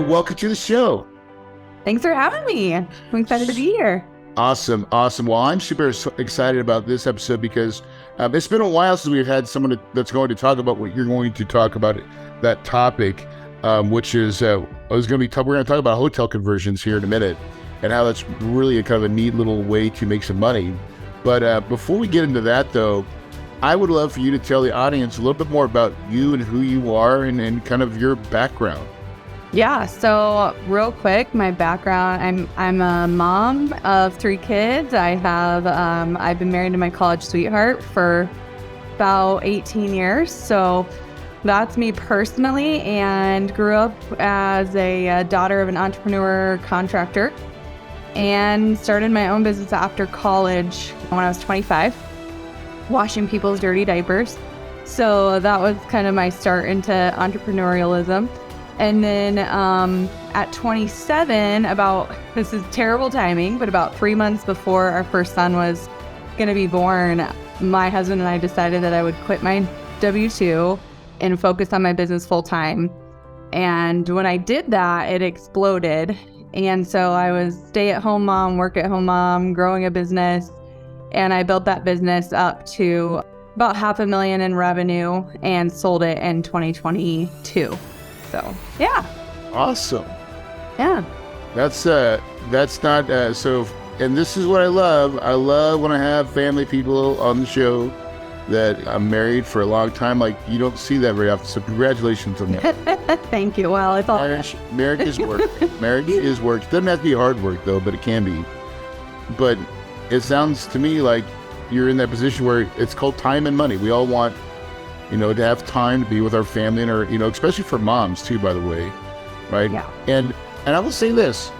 welcome to the show. Thanks for having me. I'm excited to be here. Awesome. Well, I'm super excited about this episode because it's been a while since we've had someone that's going to talk about what you're going to talk about, that topic, which is we're going to talk about hotel conversions here in a minute and how that's really a kind of a neat little way to make some money. But before we get into that, though, I would love for you to tell the audience a little bit more about you and who you are and kind of your background. Yeah, so real quick, my background, I'm a mom of 3 kids. I've been married to my college sweetheart for about 18 years. So that's me personally, and grew up as a daughter of an entrepreneur contractor and started my own business after college when I was 25, washing people's dirty diapers. So that was kind of my start into entrepreneurialism. And then at 27, this is terrible timing, but about 3 months before our first son was going to be born, my husband and I decided that I would quit my W-2 and focus on my business full time. And when I did that, it exploded. And so I was stay-at-home mom, work-at-home mom, growing a business. And I built that business up to about $500,000 in revenue and sold it in 2022. So, yeah. Awesome. Yeah. That's not, so, and this is what I love. I love when I have family people on the show that I'm married for a long time. Like, you don't see that very often. So congratulations on that. Thank you. Well, it's all marriage is work. Marriage is work. It doesn't have to be hard work though, but it can be. But it sounds to me like you're in that position where it's called time and money. We all want, to have time to be with our family and our, especially for moms too, by the way, right? Yeah. And I will say this,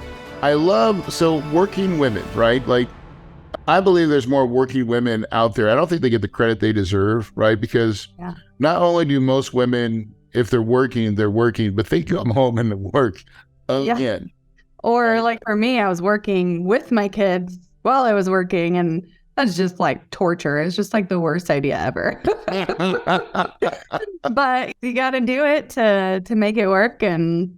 working women, right? Like, I believe there's more working women out there. I don't think they get the credit they deserve, right? Because not only do most women, if they're working, but they come home and work again. Yeah. Or like for me, I was working with my kids while I was working, and that's just like torture. It's just like the worst idea ever. But you got to do it to make it work. And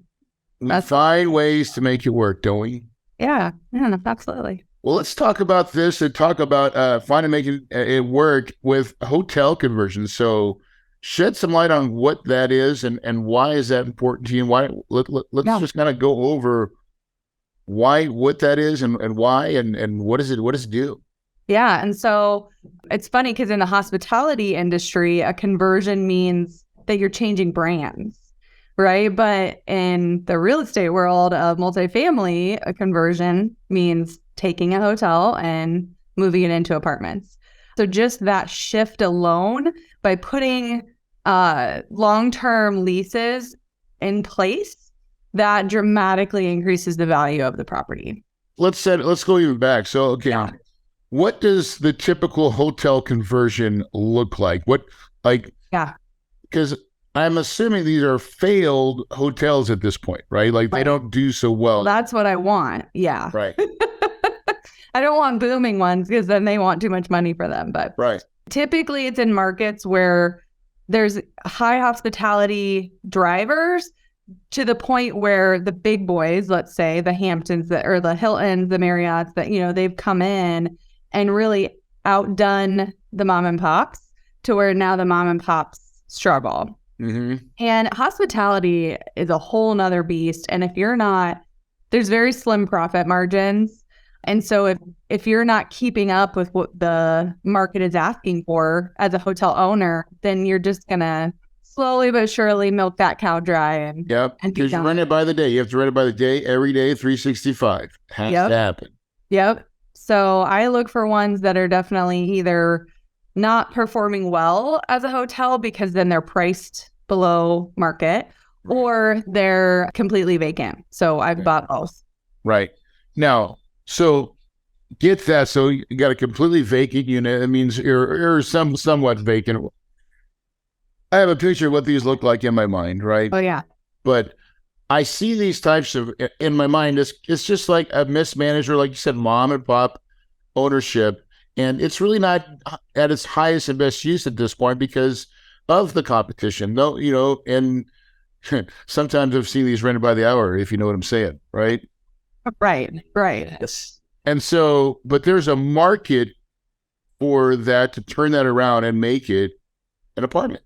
we find ways to make it work, don't we? Yeah, absolutely. Well, let's talk about this and talk about making it work with hotel conversions. So shed some light on what that is and why is that important to you? And why? Let's just kind of go over what that is and why and what does it do? Yeah. And so it's funny because in the hospitality industry, a conversion means that you're changing brands, right? But in the real estate world of multifamily, a conversion means taking a hotel and moving it into apartments. So just that shift alone, by putting long-term leases in place, that dramatically increases the value of the property. Let's go even back. So, okay. Yeah. What does the typical hotel conversion look like? Because I'm assuming these are failed hotels at this point, right? Like they don't do so well. That's what I want. Yeah. Right. I don't want booming ones because then they want too much money for them. But typically it's in markets where there's high hospitality drivers to the point where the big boys, let's say the Hamptons or the Hiltons, the Marriotts, that, they've come in and really outdone the mom and pops to where now the mom and pops struggle. Mm-hmm. And hospitality is a whole nother beast. And if you're not, there's very slim profit margins. And so if you're not keeping up with what the market is asking for as a hotel owner, then you're just going to slowly but surely milk that cow dry. And because you run it by the day. You have to run it by the day, every day, 365. Has to happen. Yep. So I look for ones that are definitely either not performing well as a hotel because then they're priced below market, or they're completely vacant. So I've bought both. Right. Now, so get that. So you got a completely vacant unit. That means you're somewhat vacant. I have a picture of what these look like in my mind, right? Oh, yeah. But I see these types of, in my mind, it's just like a mismanaged, or like you said, mom and pop ownership. And it's really not at its highest and best use at this point because of the competition. No, and sometimes I've seen these rented by the hour, if you know what I'm saying, right? Right, right. Yes. And so, but there's a market for that to turn that around and make it an apartment.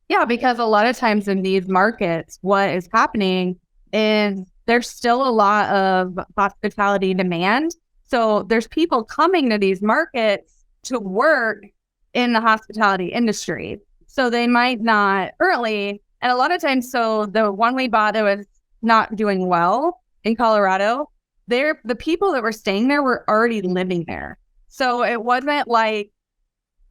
Yeah, because a lot of times in these markets, what is happening is there's still a lot of hospitality demand. So there's people coming to these markets to work in the hospitality industry. So they might not currently, and a lot of times, so the one we bought that was not doing well in Colorado, the people that were staying there were already living there. So it wasn't like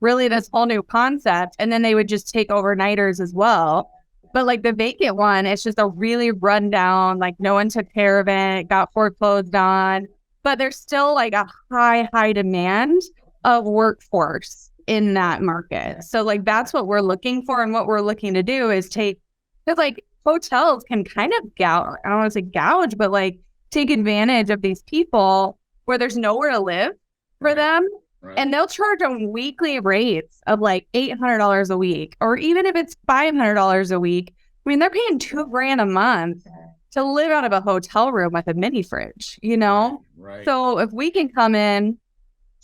really this whole new concept. And then they would just take overnighters as well. But like the vacant one, it's just a really rundown, like no one took care of it, got foreclosed on. But there's still like a high demand of workforce in that market. So like that's what we're looking for. And what we're looking to do is take, because like hotels can kind of gouge, I don't want to say gouge, but like take advantage of these people where there's nowhere to live for them. Right. And they'll charge them weekly rates of like $800 a week, or even if it's $500 a week. I mean, they're paying $2,000 a month to live out of a hotel room with a mini fridge, you know? Right. So if we can come in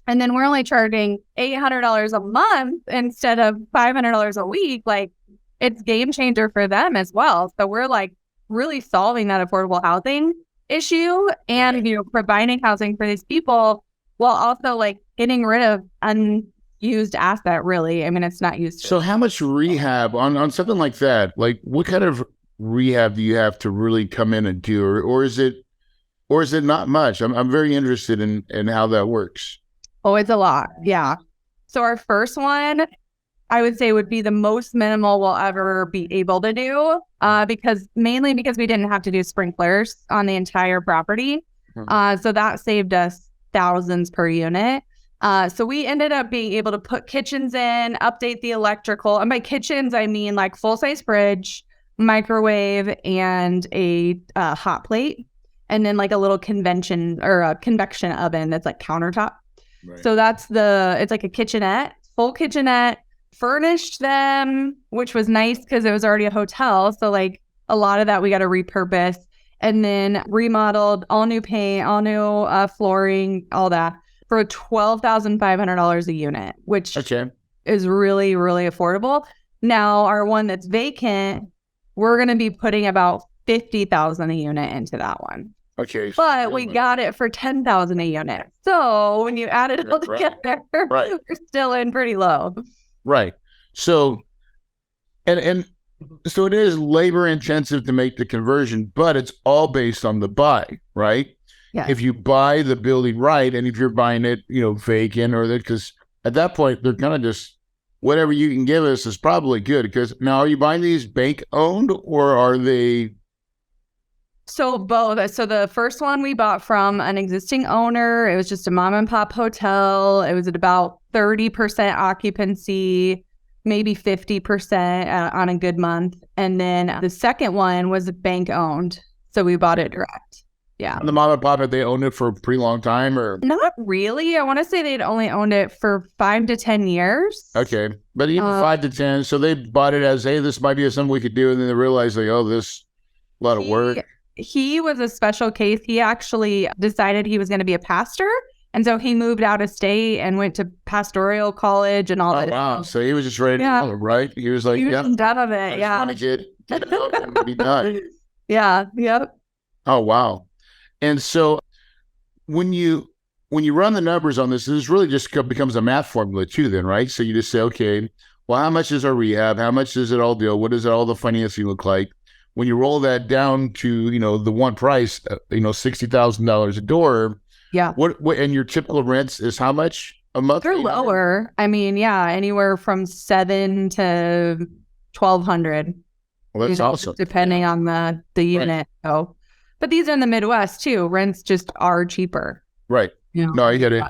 and then we're only charging $800 a month instead of $500 a week, like it's game changer for them as well. So we're like really solving that affordable housing issue and, you know, providing housing for these people while also like getting rid of unused asset, really. I mean, it's not used. So how much rehab on something like that? Like what kind of rehab do you have to really come in and do? Or is it not much? I'm very interested in how that works. Oh, it's a lot. Yeah. So our first one, I would say would be the most minimal we'll ever be able to do, because we didn't have to do sprinklers on the entire property. So that saved us thousands per unit. So we ended up being able to put kitchens in, update the electrical. And by kitchens, I mean like full-size fridge, microwave, and a hot plate. And then like a little convection oven that's like countertop. Right. So it's like a kitchenette, full kitchenette, furnished them, which was nice because it was already a hotel. So like a lot of that we got to repurpose, and then remodeled, all new paint, all new flooring, all that for $12,500 a unit, which is really, really affordable. Now our one that's vacant, we're going to be putting about $50,000 a unit into that one. Okay. But we got it for $10,000 a unit. So when you add it all together, we're still in pretty low. Right. So, and so it is labor intensive to make the conversion, but it's all based on the buy, right? Yeah. If you buy the building right, and if you're buying it, you know, vacant because at that point they're kind of just whatever you can give us is probably good. Because now, are you buying these bank owned or are they? So both. So the first one we bought from an existing owner. It was just a mom and pop hotel. It was at about 30% occupancy, maybe 50% on a good month. And then the second one was bank owned. So we bought it direct. Yeah. And the mom and pop, had they owned it for a pretty long time or? Not really. I want to say they'd only owned it for 5 to 10 years. Okay. But even 5 to 10. So they bought it as, hey, this might be something we could do. And then they realized like, oh, this a lot of work. He was a special case. He actually decided he was going to be a pastor. And so he moved out of state and went to pastoral college and all that. Wow. So he was just ready to go, right? He was like, he was done of it. I want to get out and be done. Yeah. Yep. Oh, wow. And so when you run the numbers on this really just becomes a math formula too then, right? So you just say, okay, well, how much is our rehab? How much does it all deal? What does all the financing look like? When you roll that down to, you know, the one price, $60,000 a door. Yeah. What and your typical rents is how much a month? They're lower. I mean, yeah, anywhere from $700 to $1,200. Well, that's awesome. Depending on the unit. Right. So, but these are in the Midwest too. Rents just are cheaper. Right. You know? No, I get it.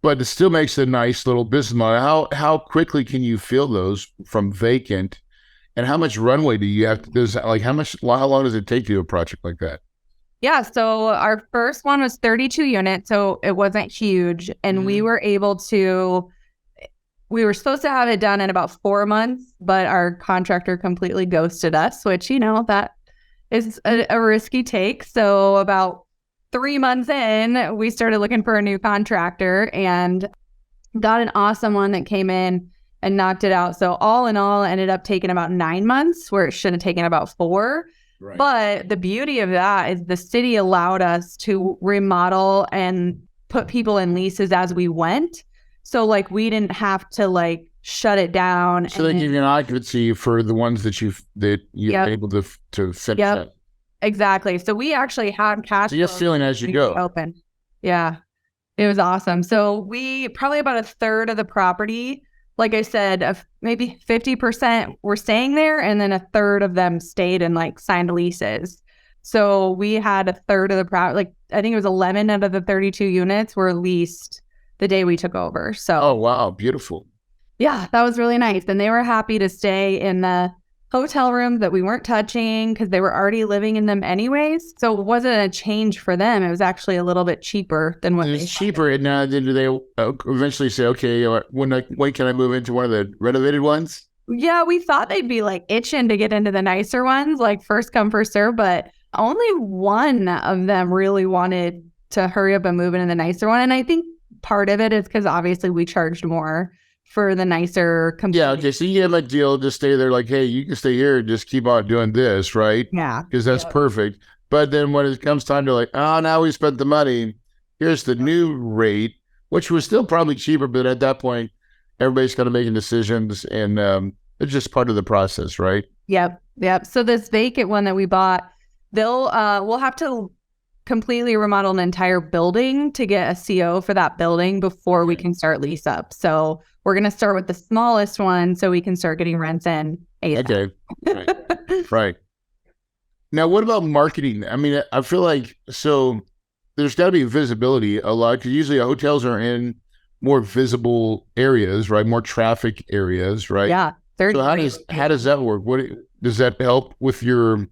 But it still makes a nice little business model. How quickly can you fill those from vacant? And how much runway do you have to, how long does it take to do a project like that? Yeah. So our first one was 32 units. So it wasn't huge. And we were able to we were supposed to have it done in about 4 months, but our contractor completely ghosted us, which, that is a risky take. So about 3 months in, we started looking for a new contractor and got an awesome one that came in and knocked it out. So all in all, it ended up taking about 9 months where it should have taken about 4. Right. But the beauty of that is the city allowed us to remodel and put people in leases as we went. So like we didn't have to like shut it down. So they give you an occupancy for the ones that you're able to finish up. Exactly. So we actually had cash. So you're feeling as you go. Open. Yeah. It was awesome. So we probably about a third of the property, like I said, maybe 50% were staying there, and then a third of them stayed and like signed leases. So we had a third of the property, like I think it was 11 out of the 32 units were leased the day we took over. So oh wow, beautiful. Yeah, that was really nice. And they were happy to stay in the hotel rooms that we weren't touching because they were already living in them anyways. So it wasn't a change for them. It was actually a little bit cheaper than what it's cheaper. And now do they eventually say, okay, when can I move into one of the renovated ones? Yeah, we thought they'd be like itching to get into the nicer ones, like first come, first serve, but only one of them really wanted to hurry up and move into the nicer one. And I think part of it is because obviously we charged more for the nicer company. Yeah, okay, so you have a deal to stay there like, hey, you can stay here and just keep on doing this, right? Yeah. Because that's perfect. But then when it comes time to like, oh, now we spent the money, here's the new rate, which was still probably cheaper, but at that point, everybody's kind of making decisions, and it's just part of the process, right? Yep. So this vacant one that we bought, we'll have to completely remodel an entire building to get a CO for that building before we can start lease up. So we're going to start with the smallest one so we can start getting rents in ASAP. Okay. Right. Now, what about marketing? I mean, I feel like, so there's got to be visibility a lot, because usually hotels are in more visible areas, right? More traffic areas, right? Yeah. So how does that work? Does that help with your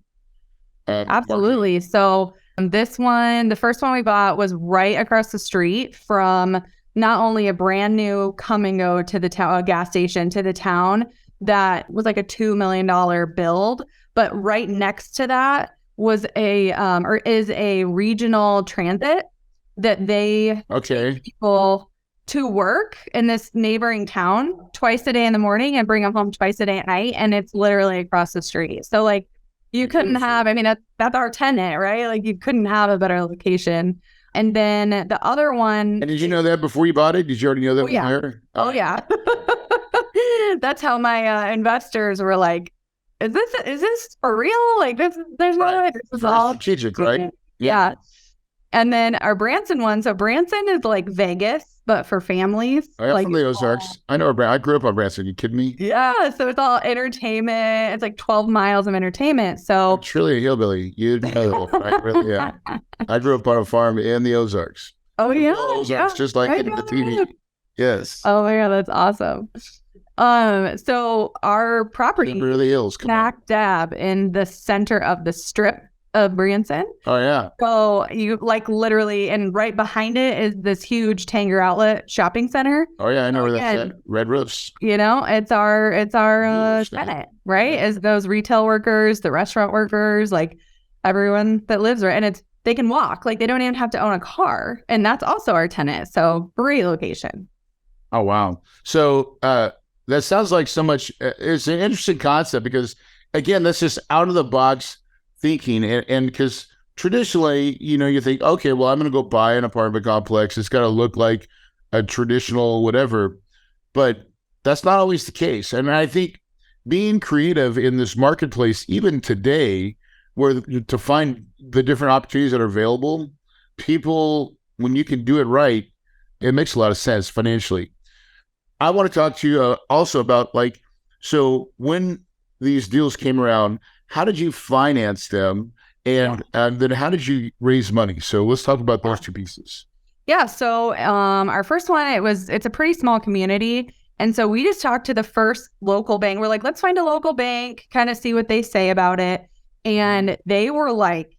Absolutely. marketing? So this one, the first one we bought was right across the street from not only a brand new come and go to the town, a gas station to the town that was like a $2 million build, but right next to that was is a regional transit that they take people to work in this neighboring town twice a day in the morning and bring them home twice a day at night. And it's literally across the street. So like you couldn't have, I mean, that's our tenant, right? Like you couldn't have a better location. And then the other one. And did you know that before you bought it? Did you already know that? Oh, yeah. That's how my investors were like, is this for real? Like there's no way. This is all strategic, right? Yeah. And then our Branson one. So Branson is like Vegas, but for families. I'm like, from the Ozarks. I know. I grew up on Branson. You kidding me? Yeah. So it's all entertainment. It's like 12 miles of entertainment. So I'm truly a hillbilly. You know, I really am. I grew up on a farm in the Ozarks. Oh yeah. Ozarks, just like in the TV. Yes. Oh my God, that's awesome. So our property Beverly Hills, smack dab in the center of the strip of Branson. Oh yeah. So you like literally, and right behind it is this huge Tanger Outlet shopping center. Oh yeah, I know where that's at. Red Roofs. It's our tenant, right? As those retail workers, the restaurant workers, like everyone that lives there, and they can walk, like they don't even have to own a car, and that's also our tenant. So great location. Oh wow. So that sounds like so much. It's an interesting concept because again, that's just out of the box thinking, and because traditionally, you think, okay, well, I'm going to go buy an apartment complex. It's got to look like a traditional whatever, but that's not always the case. And I think being creative in this marketplace, even today, where to find the different opportunities that are available, people, when you can do it right, it makes a lot of sense financially. I want to talk to you also about so when these deals came around, how did you finance them? And then how did you raise money? So let's talk about those two pieces. Yeah. So our first one, it's a pretty small community. And so we just talked to the first local bank. We're like, let's find a local bank, kind of see what they say about it. And they were like,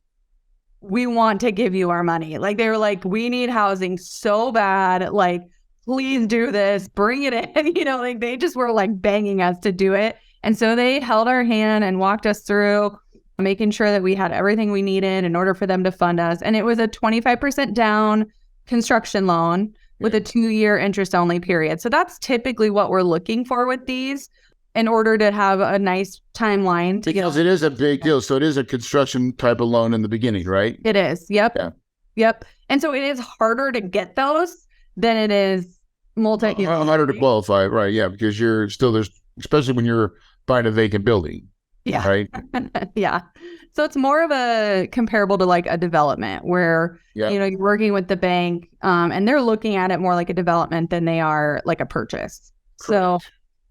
we want to give you our money. Like they were like, we need housing so bad. Like please do this, bring it in. Like they just were like banging us to do it. And so they held our hand and walked us through making sure that we had everything we needed in order for them to fund us. And it was a 25% down construction loan with a 2-year interest only period. So that's typically what we're looking for with these in order to have a nice timeline. Because it is a big deal. So it is a construction type of loan in the beginning, right? It is. Yep. Yeah. Yep. And so it is harder to get those than it is harder to qualify, right? Yeah, because you're still there's, especially when you're buying a vacant building. Yeah. Right. Yeah. So it's more of a comparable to like a development where, you're working with the bank and they're looking at it more like a development than they are like a purchase. Correct. So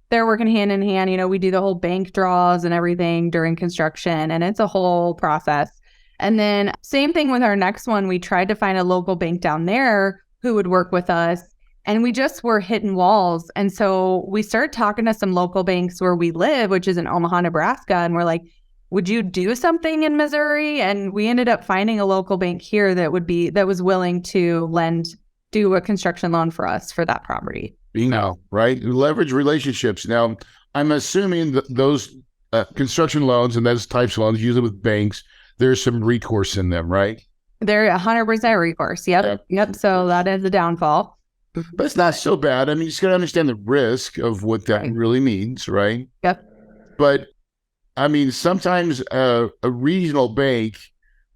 they're working hand in hand. We do the whole bank draws and everything during construction, and it's a whole process. And then same thing with our next one. We tried to find a local bank down there who would work with us, and we just were hitting walls. And so we started talking to some local banks where we live, which is in Omaha, Nebraska. And we're like, would you do something in Missouri? And we ended up finding a local bank here that was willing to do a construction loan for us for that property. Right? Leverage relationships. Now, I'm assuming that those construction loans and those types of loans, usually with banks, there's some recourse in them, right? They're 100% recourse. Yep. So that is the downfall. But it's not so bad. I mean, you just got to understand the risk of what that really means, right? Yep. But, I mean, sometimes a regional bank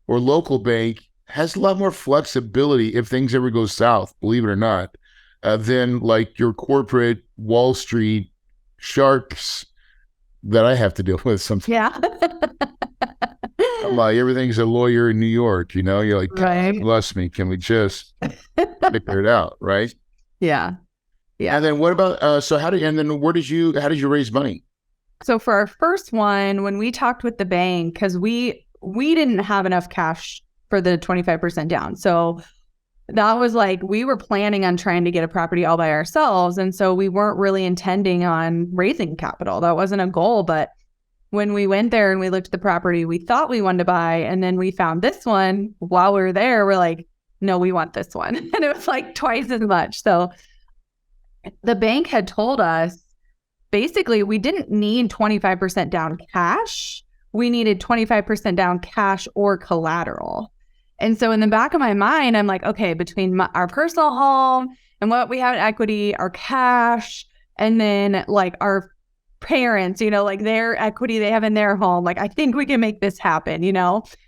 or local bank has a lot more flexibility if things ever go south, believe it or not, than like your corporate Wall Street sharks that I have to deal with sometimes. Yeah. I'm like, everything's a lawyer in New York, you're like, right. Bless me, can we just figure it out, right? Yeah. And then what about how did you raise money? So for our first one, when we talked with the bank, because we didn't have enough cash for the 25% down. So that was like, we were planning on trying to get a property all by ourselves. And so we weren't really intending on raising capital. That wasn't a goal. But when we went there and we looked at the property we thought we wanted to buy, and then we found this one while we were there, we're like, no, we want this one. And it was like twice as much. So the bank had told us, basically, we didn't need 25% down cash. We needed 25% down cash or collateral. And so in the back of my mind, I'm like, okay, between our personal home and what we have in equity, our cash, and then like our parents, like their equity they have in their home, like I think we can make this happen,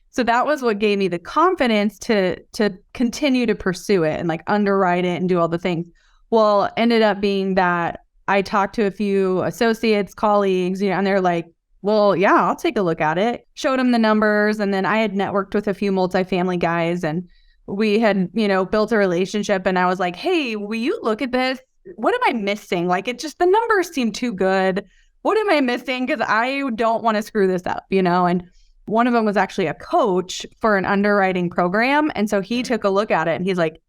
So that was what gave me the confidence to continue to pursue it and like underwrite it and do all the things. Well, ended up being that I talked to a few associates, colleagues, and they're like, well, yeah, I'll take a look at it. Showed them the numbers. And then I had networked with a few multifamily guys, and we had, built a relationship. And I was like, hey, will you look at this? What am I missing? Like, the numbers seem too good. What am I missing? Because I don't want to screw this up, And one of them was actually a coach for an underwriting program. And so he took a look at it and he's like,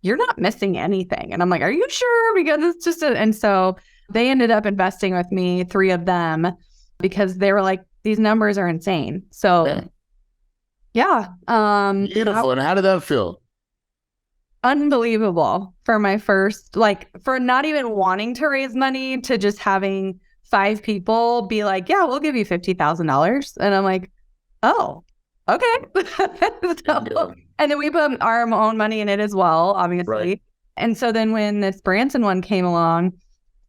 you're not missing anything. And I'm like, are you sure? Because it's just and so they ended up investing with me, 3 of them, because they were like, these numbers are insane. So yeah. Beautiful. And how did that feel? Unbelievable for my first, for not even wanting to raise money to just having 5 people be like, yeah, we'll give you $50,000. And I'm like, oh, okay. And then we put our own money in it as well, obviously. Right. And so then when this Branson one came along,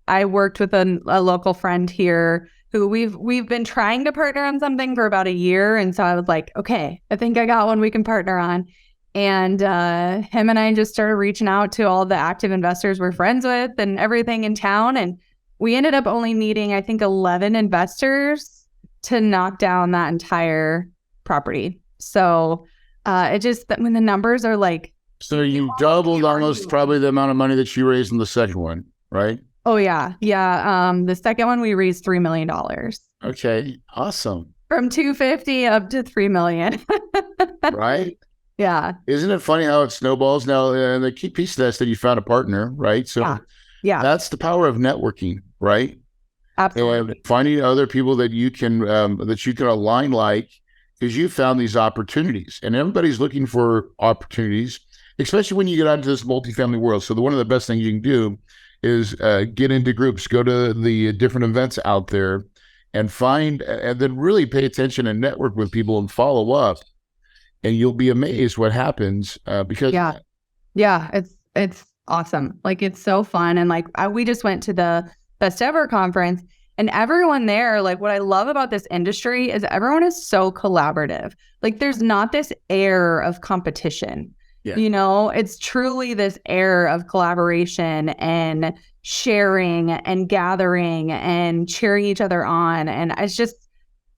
I worked with a local friend here who we've been trying to partner on something for about a year. And so I was like, okay, I think I got one we can partner on. And him and I just started reaching out to all the active investors we're friends with and everything in town. And we ended up only needing, I think, 11 investors to knock down that entire property. So it just, when the numbers are like. So you doubled almost probably the amount of money that you raised in the second one, right? Oh, yeah. Yeah. The second one, we raised $3 million. Okay. Awesome. From 250 up to 3 million. Right? Yeah. Isn't it funny how it snowballs now? And the key piece of that is that you found a partner, right? So yeah. That's the power of networking, right? Absolutely. Finding other people that you can align like, because you found these opportunities, and everybody's looking for opportunities. especially when you get out into this multifamily world. So one of the best things you can do is get into groups, go to the different events out there, and then really pay attention and network with people and follow up, and you'll be amazed what happens because yeah, it's awesome. Like, it's so fun. And like, we just went to the best ever conference, and everyone there, like, what I love about this industry is everyone is so collaborative. Like, there's not this air of competition. Yeah. You know, it's truly this air of collaboration and sharing and gathering and cheering each other on. And it's just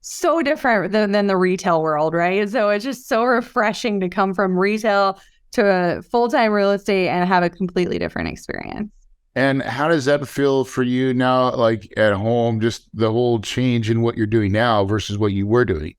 so different than the retail world, right? So it's just so refreshing to come from retail to a full-time real estate and have a completely different experience. And how does that feel for you now, like at home, just the whole change in what you're doing now versus what you were doing?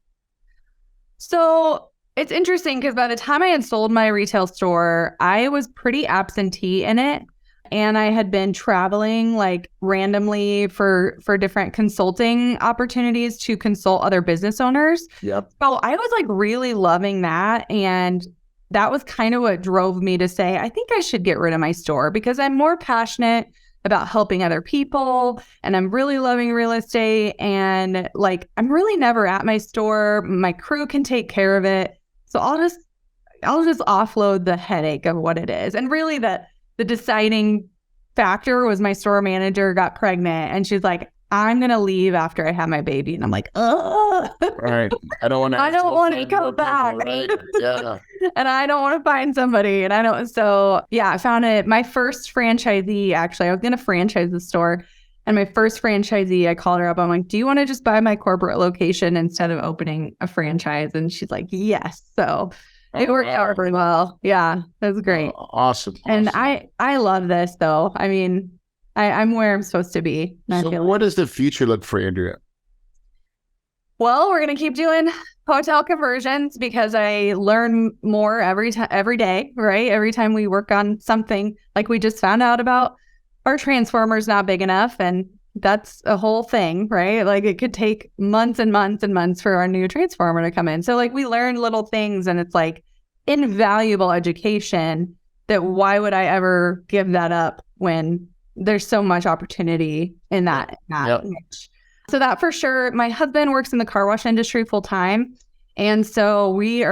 So it's interesting because by the time I had sold my retail store, I was pretty absentee in it. And I had been traveling like randomly for different consulting opportunities to consult other business owners. Yep. So I was like really loving that. And that was kind of what drove me to say, I think I should get rid of my store because I'm more passionate about helping other people, and I'm really loving real estate, and like, I'm really never at my store. My crew can take care of it. So I'll just offload the headache of what it is. And really the deciding factor was my store manager got pregnant, and she's like, I'm going to leave after I have my baby. And I'm like, oh, right. I don't want to go back. Right. Yeah. And I don't want to find somebody. And I found it. My first franchisee, actually, I was going to franchise the store. And my first franchisee, I called her up. I'm like, do you want to just buy my corporate location instead of opening a franchise? And she's like, yes. So it worked out really well. Yeah, it was great. Awesome. And I love this, though. I mean, I'm where I'm supposed to be. So what does the future look for Andrea? Well, we're going to keep doing hotel conversions because I learn more every day, right? Every time we work on something, like we just found out about our transformer's not big enough, and that's a whole thing, right? Like, it could take months and months and months for our new transformer to come in. So like, we learn little things, and it's like invaluable education that why would I ever give that up when there's so much opportunity in that niche. So that for sure. My husband works in the car wash industry full time. And so we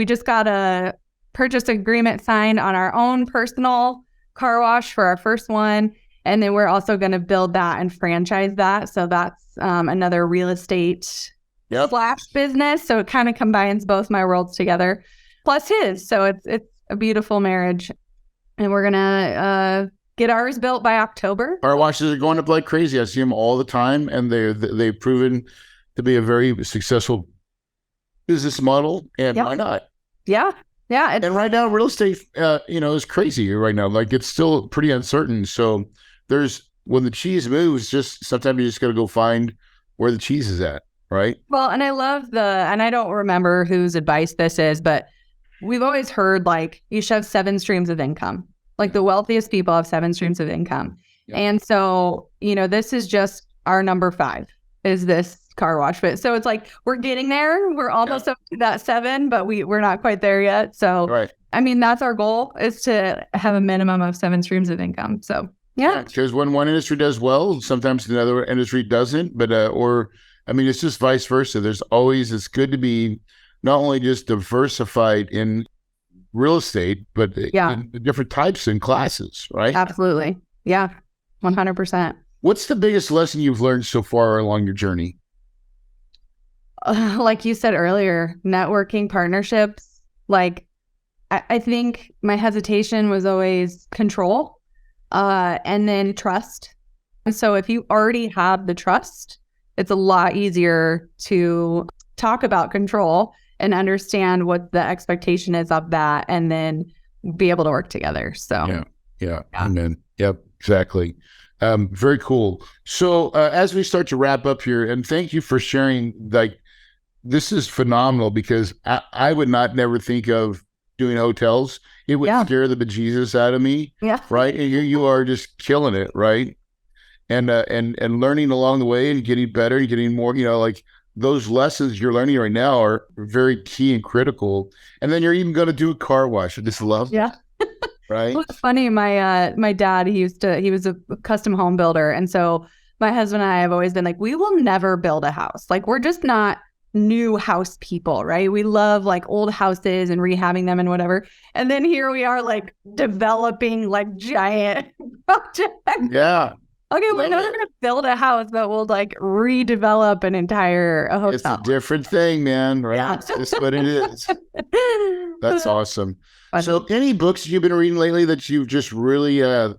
just got a purchase agreement signed on our own personal car wash for our first one. And then we're also going to build that and franchise that. So that's another real estate slash business. So it kind of combines both my worlds together, plus his. So it's a beautiful marriage. And we're going to get ours built by October. Car washes are going up like crazy. I see them all the time, and they've proven to be a very successful business model. And why not? Yeah. And right now, real estate, is crazy right now. Like, it's still pretty uncertain. So when the cheese moves, just sometimes you just got to go find where the cheese is at, right? Well, and I love and I don't remember whose advice this is, but we've always heard like you should have 7 streams of income. Like, the wealthiest people have 7 streams of income. Yeah. And so, this is just our number 5 is this car wash bit. So it's like, we're getting there. We're almost up to that 7, but we're not quite there yet. So, right. I mean, that's our goal, is to have a minimum of 7 streams of income. So, yeah. Because when one industry does well, sometimes another industry doesn't. But, it's just vice versa. It's good to be not only just diversified in real estate, but in the different types and classes, right? Absolutely. Yeah. 100%. What's the biggest lesson you've learned so far along your journey? Like you said earlier, networking, partnerships. Like, I think my hesitation was always control, and then trust. And so if you already have the trust, it's a lot easier to talk about control and understand what the expectation is of that, and then be able to work together. So yeah. Amen. Yep, exactly. Very cool. So as we start to wrap up here, and thank you for sharing, like, this is phenomenal, because I would never think of doing hotels. It would scare the bejesus out of me. Yeah. Right. And you are just killing it. Right. And learning along the way and getting better and getting more, like those lessons you're learning right now are very key and critical. And then you're even going to do a car wash. I just love Yeah. right? Well, it's funny. My dad, he was a custom home builder. And so my husband and I have always been like, we will never build a house. Like, we're just not new house people, right? We love like old houses and rehabbing them and whatever. And then here we are like developing like giant projects. Yeah. Okay, we're never going to build a house, but we'll like redevelop an entire hotel. It's a different thing, man, right? Yeah. That's what it is. That's awesome. Funny. So any books you've been reading lately that you've just really kind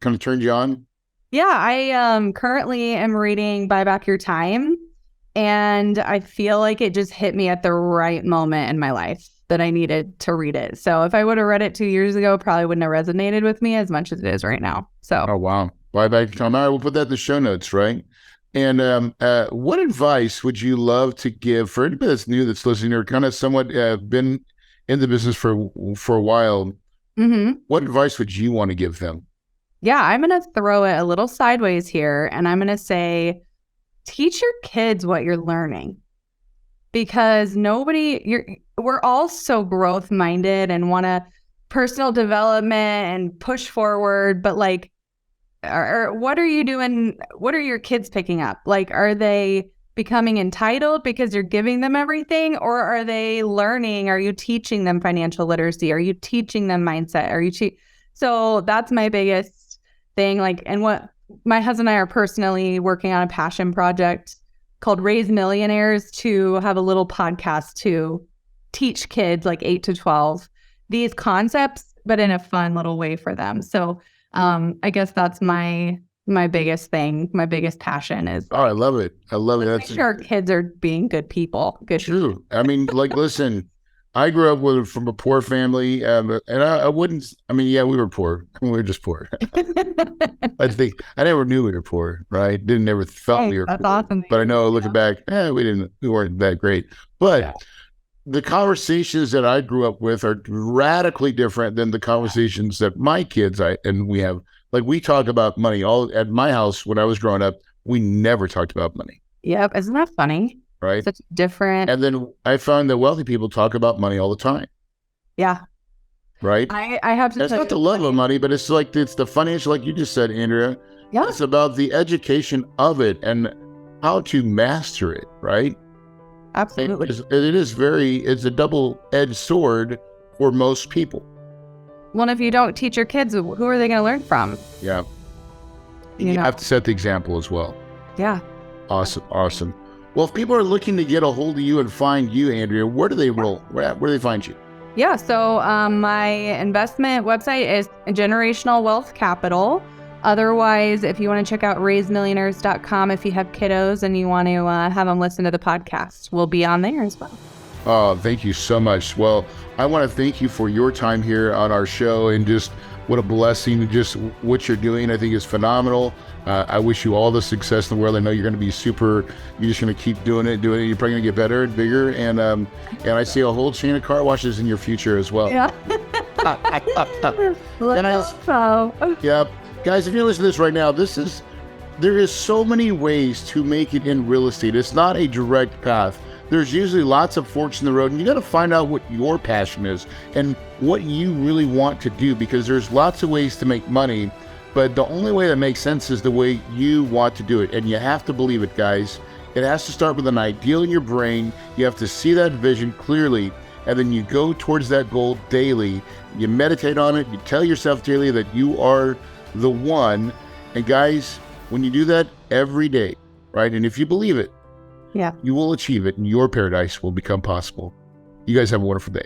of turned you on? Yeah, I currently am reading Buy Back Your Time, and I feel like it just hit me at the right moment in my life that I needed to read it. So if I would have read it 2 years ago, probably wouldn't have resonated with me as much as it is right now. So Oh, wow. Buy Back Your Time. All right, we'll put that in the show notes, right? And what advice would you love to give for anybody that's new, that's listening, or kind of somewhat been in the business for a while? mhm. What advice would you want to give them? Yeah, I'm going to throw it a little sideways here, and I'm going to say, teach your kids what you're learning, because we're all so growth minded and want to personal development and push forward, but like, what are you doing? What are your kids picking up? Like, are they becoming entitled because you're giving them everything, or are they learning? Are you teaching them financial literacy? Are you teaching them mindset? So that's my biggest thing. Like, and what my husband and I are personally working on a passion project called Raise Millionaires, to have a little podcast to teach kids like 8 to 12 these concepts, but in a fun little way for them. So I guess that's my biggest thing. My biggest passion is, Oh, I love it. I love it. make That's sure our kids are being good people. Good. true. I mean, like, listen, I grew up from a poor family, and I wouldn't. I mean, yeah, we were poor. I mean, we were just poor. I think I never knew we were poor, right? Didn't ever felt we were That's poor. awesome. But I know looking back, we weren't that great. But Yeah. the conversations that I grew up with are radically different than the conversations that my kids we have. Like, we talk about money all at my house. When I was growing up, we never talked about money, Yep. Isn't that funny? right? Such different. And then I found that wealthy people talk about money all the time, Yeah. right? I have to It's tell not you, the love of money, but it's the financial, like you just said, Andrea. Yeah. It's about the education of it and how to master it, right? Absolutely. It's a double-edged sword for most people. Well, if you don't teach your kids, who are they going to learn from? Yeah. You You know. have to set the example as well. Yeah. Awesome. Well, if people are looking to get a hold of you and find you, Andrea, where do they roll? Where do they find you? Yeah. So my investment website is Generational Wealth Capital. Otherwise, if you want to check out raisemillionaires.com, if you have kiddos and you want to have them listen to the podcast, we'll be on there as well. Oh, thank you so much. Well, I want to thank you for your time here on our show, and just what a blessing. Just what you're doing, I think, is phenomenal. I wish you all the success in the world. I know you're going to be you're just going to keep doing it. You're probably going to get better and bigger. And I see a whole chain of car washes in your future as well. Yeah. Yep. Guys, if you're listening to this right now, there is so many ways to make it in real estate. It's not a direct path. There's usually lots of forks in the road, and you got to find out what your passion is and what you really want to do, because there's lots of ways to make money, but the only way that makes sense is the way you want to do it. And you have to believe it, guys. It has to start with an ideal in your brain. You have to see that vision clearly, and then you go towards that goal daily. You meditate on it. You tell yourself daily that you are the one. And guys, when you do that every day, right? And if you believe it, Yeah. you will achieve it, and your paradise will become possible. You guys have a wonderful day.